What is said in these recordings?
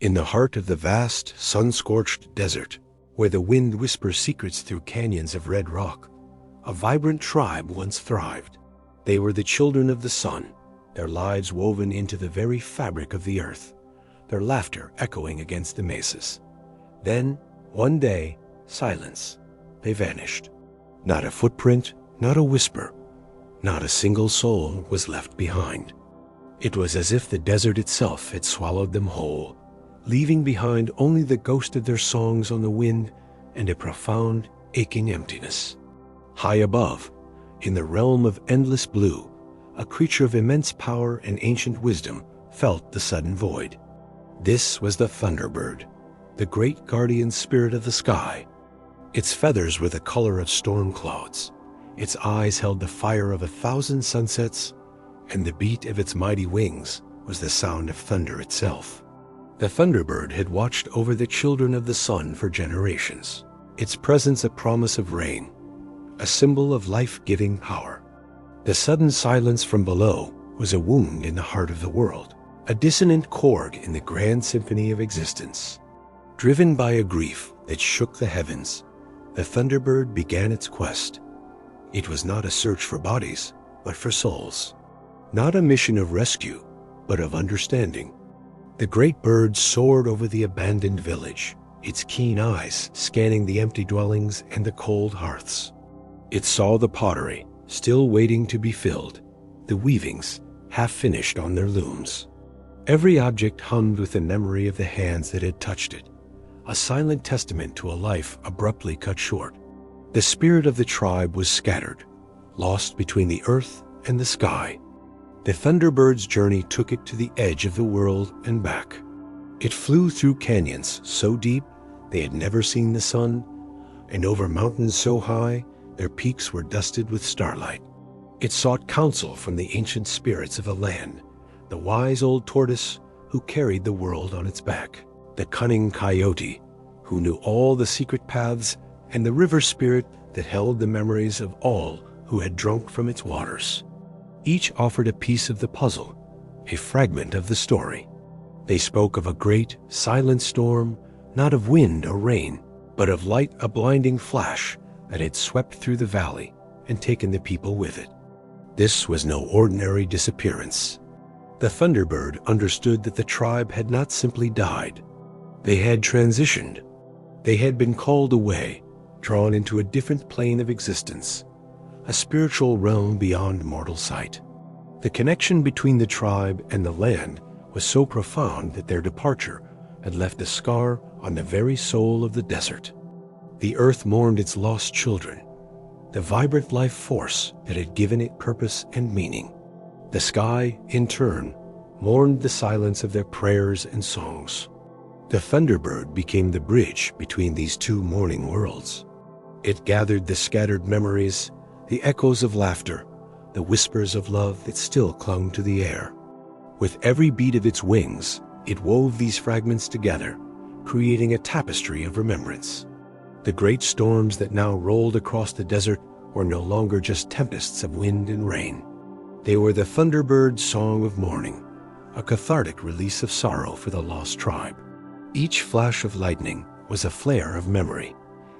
In the heart of the vast, sun-scorched desert, where the wind whispers secrets through canyons of red rock, a vibrant tribe once thrived. They were the children of the sun, their lives woven into the very fabric of the earth, their laughter echoing against the mesas. Then, one day, silence. They vanished. Not a footprint, not a whisper, not a single soul was left behind. It was as if the desert itself had swallowed them whole, leaving behind only the ghost of their songs on the wind and a profound, aching emptiness. High above, in the realm of endless blue, a creature of immense power and ancient wisdom felt the sudden void. This was the Thunderbird, the great guardian spirit of the sky. Its feathers were the color of storm clouds. Its eyes held the fire of 1,000 sunsets, and the beat of its mighty wings was the sound of thunder itself. The Thunderbird had watched over the children of the sun for generations, its presence a promise of rain, a symbol of life-giving power. The sudden silence from below was a wound in the heart of the world, a dissonant chord in the grand symphony of existence. Driven by a grief that shook the heavens, the Thunderbird began its quest. It was not a search for bodies, but for souls. Not a mission of rescue, but of understanding. The great bird soared over the abandoned village, its keen eyes scanning the empty dwellings and the cold hearths. It saw the pottery, still waiting to be filled, the weavings, half finished on their looms. Every object hummed with the memory of the hands that had touched it, a silent testament to a life abruptly cut short. The spirit of the tribe was scattered, lost between the earth and the sky. The Thunderbird's journey took it to the edge of the world and back. It flew through canyons so deep they had never seen the sun, and over mountains so high their peaks were dusted with starlight. It sought counsel from the ancient spirits of the land, the wise old tortoise who carried the world on its back, the cunning coyote who knew all the secret paths, and the river spirit that held the memories of all who had drunk from its waters. Each offered a piece of the puzzle, a fragment of the story. They spoke of a great, silent storm, not of wind or rain, but of light, a blinding flash that had swept through the valley and taken the people with it. This was no ordinary disappearance. The Thunderbird understood that the tribe had not simply died. They had transitioned. They had been called away, drawn into a different plane of existence, a spiritual realm beyond mortal sight. The connection between the tribe and the land was so profound that their departure had left a scar on the very soul of the desert. The earth mourned its lost children, the vibrant life force that had given it purpose and meaning. The sky, in turn, mourned the silence of their prayers and songs. The Thunderbird became the bridge between these two mourning worlds. It gathered the scattered memories, the echoes of laughter, the whispers of love that still clung to the air. With every beat of its wings, it wove these fragments together, creating a tapestry of remembrance. The great storms that now rolled across the desert were no longer just tempests of wind and rain. They were the Thunderbird's song of mourning, a cathartic release of sorrow for the lost tribe. Each flash of lightning was a flare of memory,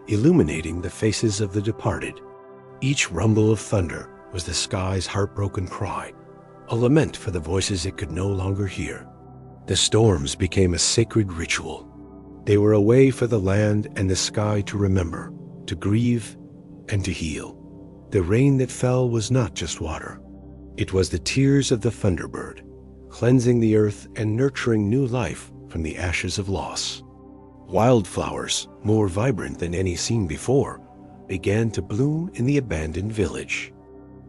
illuminating the faces of the departed. Each rumble of thunder was the sky's heartbroken cry, a lament for the voices it could no longer hear. The storms became a sacred ritual. They were a way for the land and the sky to remember, to grieve, and to heal. The rain that fell was not just water. It was the tears of the Thunderbird, cleansing the earth and nurturing new life from the ashes of loss. Wildflowers, more vibrant than any seen before, began to bloom in the abandoned village.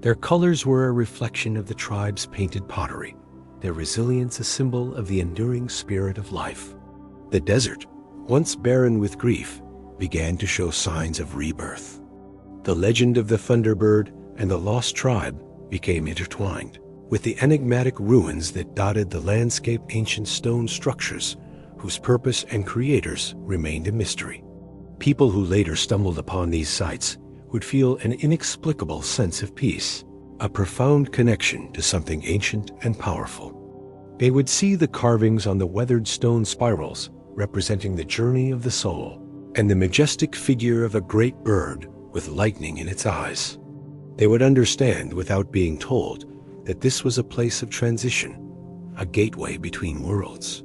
Their colors were a reflection of the tribe's painted pottery, their resilience a symbol of the enduring spirit of life. The desert, once barren with grief, began to show signs of rebirth. The legend of the Thunderbird and the lost tribe became intertwined, with the enigmatic ruins that dotted the landscape, ancient stone structures whose purpose and creators remained a mystery. People who later stumbled upon these sites would feel an inexplicable sense of peace, a profound connection to something ancient and powerful. They would see the carvings on the weathered stone spirals representing the journey of the soul, and the majestic figure of a great bird with lightning in its eyes. They would understand without being told that this was a place of transition, a gateway between worlds.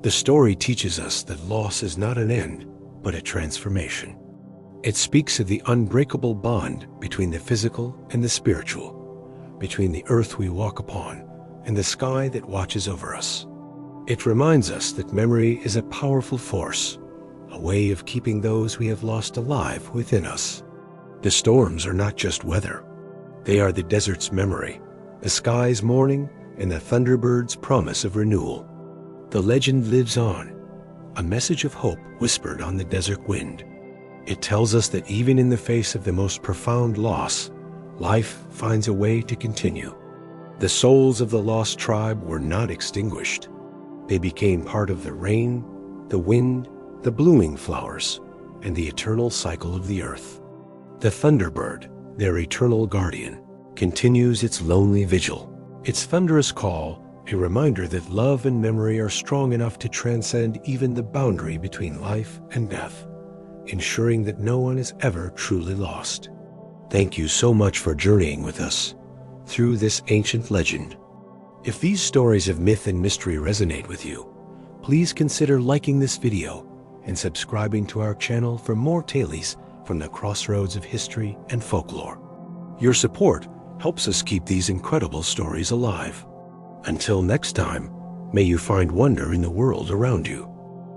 The story teaches us that loss is not an end, but a transformation. It speaks of the unbreakable bond between the physical and the spiritual, between the earth we walk upon and the sky that watches over us. It reminds us that memory is a powerful force, a way of keeping those we have lost alive within us. The storms are not just weather. They are the desert's memory, the sky's mourning, and the thunderbird's promise of renewal. The legend lives on, a message of hope whispered on the desert wind. It tells us that even in the face of the most profound loss, life finds a way to continue. The souls of the lost tribe were not extinguished. They became part of the rain, the wind, the blooming flowers, and the eternal cycle of the earth. The thunderbird, their eternal guardian, continues its lonely vigil, its thunderous call, a reminder that love and memory are strong enough to transcend even the boundary between life and death, ensuring that no one is ever truly lost. Thank you so much for journeying with us through this ancient legend. If these stories of myth and mystery resonate with you, please consider liking this video and subscribing to our channel for more tales from the crossroads of history and folklore. Your support helps us keep these incredible stories alive. Until next time, may you find wonder in the world around you.